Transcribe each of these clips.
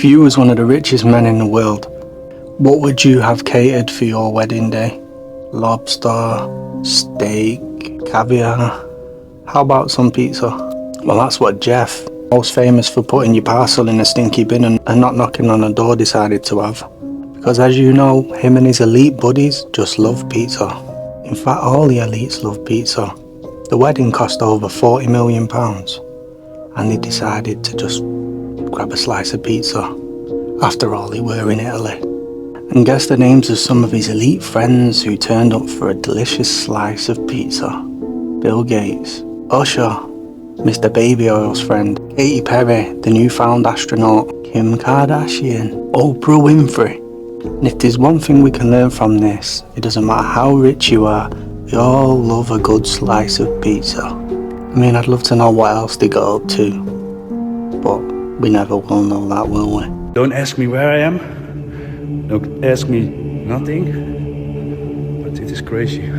If you was one of the richest men in the world, what would you have catered for your wedding day? Lobster, steak, caviar? How about some pizza? Well, that's what Jeff, most famous for putting your parcel in a stinky bin and not knocking on the door, decided to have. Because as you know, him and his elite buddies just love pizza. In fact, all the elites love pizza. The wedding cost over £40 million, and they decided to just grab a slice of pizza. After all, they were in Italy. And guess the names of some of his elite friends who turned up for a delicious slice of pizza. Bill Gates, Usher, Mr. Baby Oil's friend, Katy Perry, the newfound astronaut, Kim Kardashian, Oprah Winfrey. And if there's one thing we can learn from this, it doesn't matter how rich you are, we all love a good slice of pizza. I mean, I'd love to know what else they got up to, but we never will know that, will we? Don't ask me where I am. Don't ask me nothing. But it is crazy.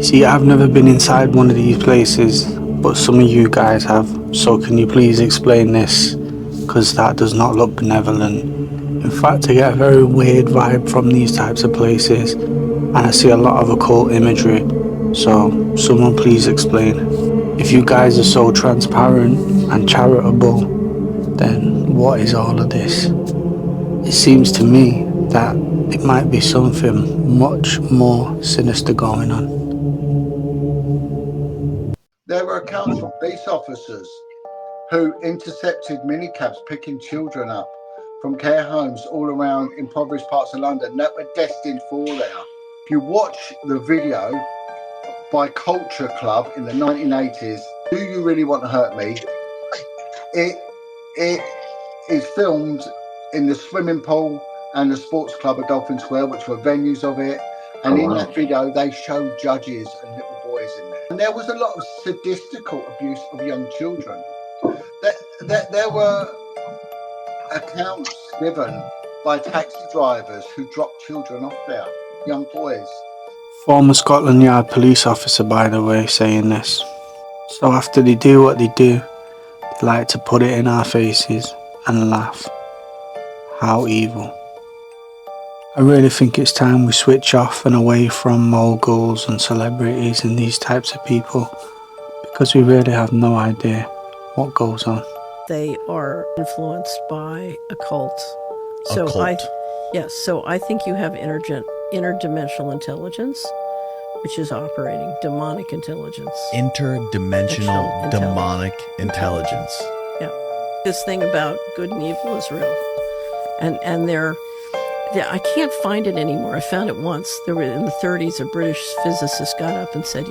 See, I've never been inside one of these places, but some of you guys have, so can you please explain this? Because that does not look benevolent. In fact, I get a very weird vibe from these types of places, and I see a lot of occult imagery, so someone please explain. If you guys are so transparent and charitable, then what is all of this? It seems to me that it might be something much more sinister going on. There were accounts from police officers who intercepted minicabs picking children up from care homes all around impoverished parts of London that were destined for there. If you watch the video by Culture Club in the 1980s, Do You Really Want to Hurt Me? It is filmed in the swimming pool and the sports club at Dolphin Square, which were venues of it. And in that video, they showed judges and little boys in there. And there was a lot of sadistical abuse of young children. There were accounts given by taxi drivers who dropped children off there, young boys. Former Scotland Yard police officer, by the way, saying this. So after they do what they do, they like to put it in our faces and laugh. How evil. I really think it's time we switch off and away from moguls and celebrities and these types of people, because we really have no idea what goes on. They are influenced by a cult. So I think you have interdimensional intelligence, which is operating demonic intelligence. Interdimensional demonic intelligence. Yeah. This thing about good and evil is real. And I can't find it anymore. I found it once. There were in the 30s, a British physicist got up and said,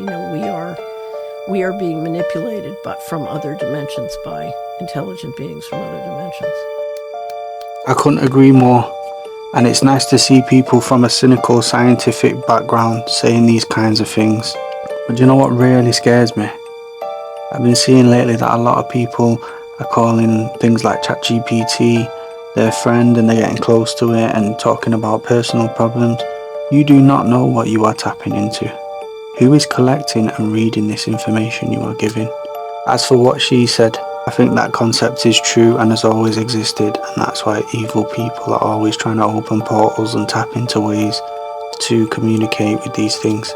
we are being manipulated but from other dimensions by intelligent beings from other dimensions. I couldn't agree more. And it's nice to see people from a cynical scientific background saying these kinds of things. But you know what really scares me? I've been seeing lately that a lot of people are calling things like ChatGPT their friend, and they're getting close to it and talking about personal problems. You do not know what you are tapping into. Who is collecting and reading this information you are giving? As for what she said, I think that concept is true and has always existed, and that's why evil people are always trying to open portals and tap into ways to communicate with these things.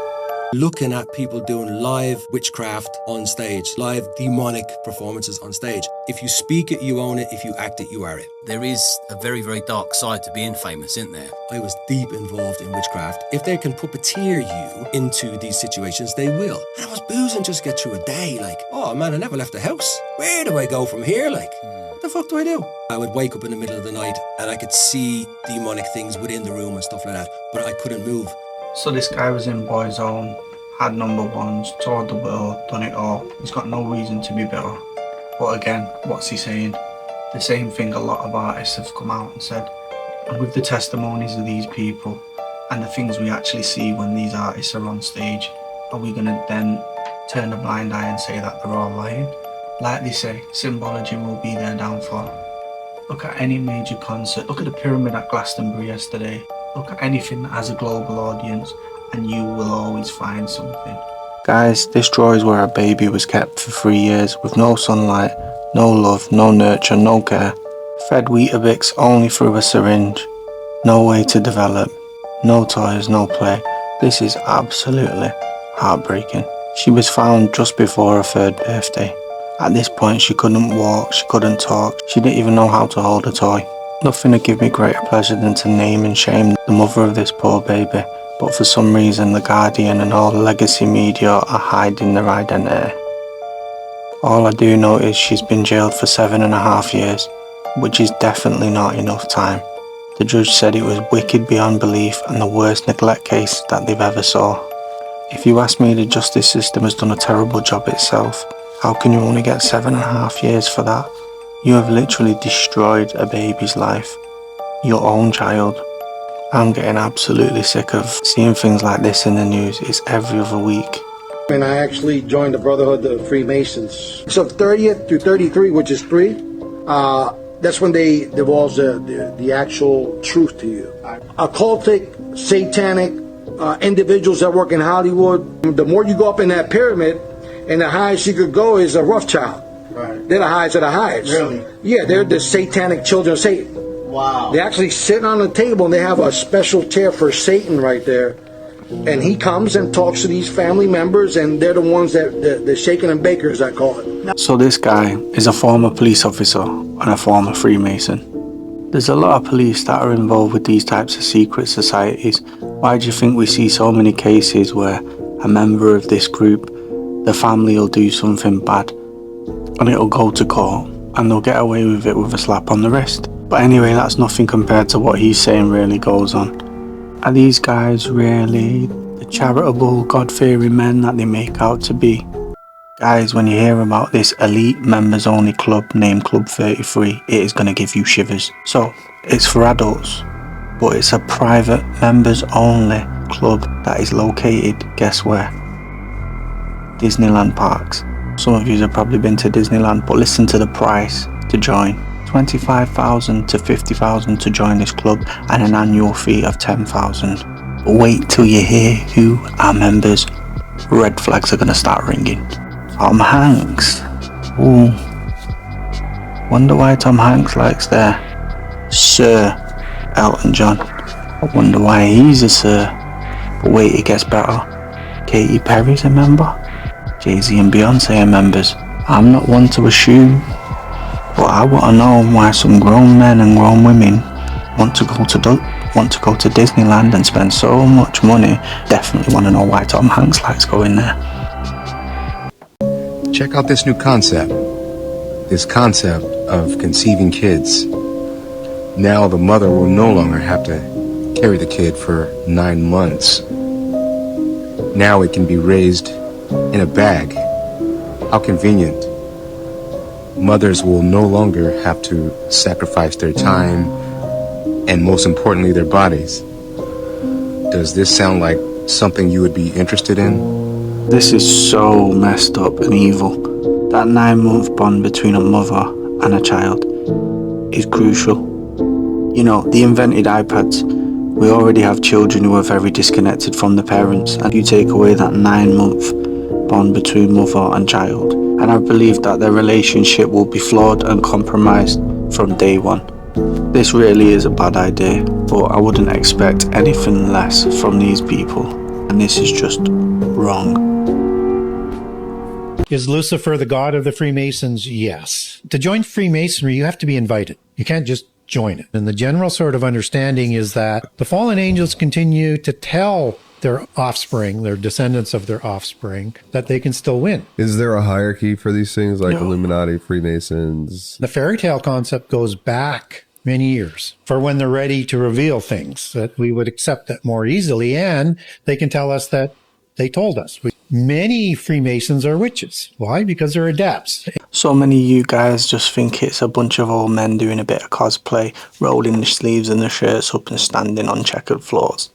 Looking at people doing live witchcraft on stage, live demonic performances on stage. If you speak it, you own it. If you act it, you are it. There is a very, very dark side to being famous, isn't there? I was deep involved in witchcraft. If they can puppeteer you into these situations, they will. And I was boozing just to get through a day. Like, oh man, I never left the house. Where do I go from here? Like, what the fuck do I do? I would wake up in the middle of the night and I could see demonic things within the room and stuff like that, but I couldn't move. So this guy was in Boyzone, had number ones, toured the world, done it all. He's got no reason to be bitter. But again, what's he saying? The same thing a lot of artists have come out and said. And with the testimonies of these people and the things we actually see when these artists are on stage, are we going to then turn a blind eye and say that they're all lying. Like they say, symbology will be their downfall. Look at any major concert, look at the pyramid at Glastonbury yesterday, look at anything that has a global audience, and you will always find something. Guys, this drawer is where a baby was kept for 3 years with no sunlight, no love, no nurture, no care. Fed Weetabix only through a syringe. No way to develop, no toys, no play. This is absolutely heartbreaking. She was found just before her 3rd birthday. At this point she couldn't walk, she couldn't talk, she didn't even know how to hold a toy. Nothing would give me greater pleasure than to name and shame the mother of this poor baby, but for some reason The Guardian and all the legacy media are hiding their identity. All I do know is she's been jailed for 7.5 years, which is definitely not enough time. The judge said it was wicked beyond belief and the worst neglect case that they've ever saw. If you ask me, the justice system has done a terrible job itself. How can you only get 7.5 years for that? You have literally destroyed a baby's life. Your own child. I'm getting absolutely sick of seeing things like this in the news. It's every other week. And I actually joined the Brotherhood of Freemasons. So 30th through 33, which is 3, that's when they divulge the actual truth to you. Occultic, satanic individuals that work in Hollywood, the more you go up in that pyramid, and the highest you could go is a Rothschild. Right. They're the highest of the highest. Really? Yeah, they're the satanic children of Satan. Wow. They actually sit on the table and they have a special chair for Satan right there. And he comes and talks to these family members, and they're the ones that the shaking and bakers, I call it. So this guy is a former police officer and a former Freemason. There's a lot of police that are involved with these types of secret societies. Why do you think we see so many cases where a member of this group, the family will do something bad and it'll go to court and they'll get away with it with a slap on the wrist? But anyway, that's nothing compared to what he's saying really goes on. Are these guys really the charitable, God-fearing men that they make out to be? Guys, when you hear about this elite members-only club named Club 33, it is going to give you shivers. So, it's for adults, but it's a private members-only club that is located, guess where? Disneyland parks. Some of you have probably been to Disneyland, but listen to the price to join. 25,000 to 50,000 to join this club and an annual fee of 10,000. But wait till you hear who are members. Red flags are going to start ringing. Tom Hanks. Ooh. Wonder why Tom Hanks likes their Sir Elton John. I wonder why he's a Sir. But wait, it gets better. Katy Perry's a member. Jay-Z and Beyonce are members. I'm not one to assume, but I want to know why some grown men and grown women want to go to Disneyland and spend so much money. Definitely want to know why Tom Hanks likes going there. Check out this new concept. This concept of conceiving kids. Now the mother will no longer have to carry the kid for 9 months. Now it can be raised in a bag. How convenient. Mothers will no longer have to sacrifice their time and, most importantly, their bodies. Does this sound like something you would be interested in? This is so messed up and evil. That 9-month bond between a mother and a child is crucial. You know, they invented iPads. We already have children who are very disconnected from the parents, and you take away that 9-month bond between mother and child, and I believe that their relationship will be flawed and compromised from day one. This really is a bad idea, but I wouldn't expect anything less from these people, and this is just wrong. Is Lucifer the god of the Freemasons? Yes. To join Freemasonry, you have to be invited. You can't just join it. And the general sort of understanding is that the fallen angels continue to tell their offspring, their descendants of their offspring, that they can still win. Is there a hierarchy for these things like No. Illuminati, Freemasons? The fairy tale concept goes back many years for when they're ready to reveal things that we would accept that more easily, and they can tell us that they told us. Many Freemasons are witches. Why? Because they're adepts. So many of you guys just think it's a bunch of old men doing a bit of cosplay, rolling their sleeves and their shirts up and standing on checkered floors.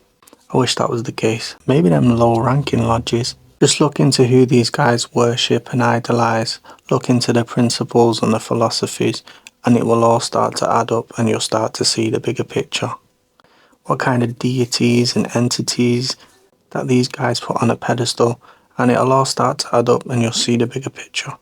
I wish that was the case. Maybe them low-ranking lodges. Just look into who these guys worship and idolize, look into the principles and the philosophies, and it will all start to add up and you'll start to see the bigger picture. What kind of deities and entities that these guys put on a pedestal, and it'll all start to add up and you'll see the bigger picture.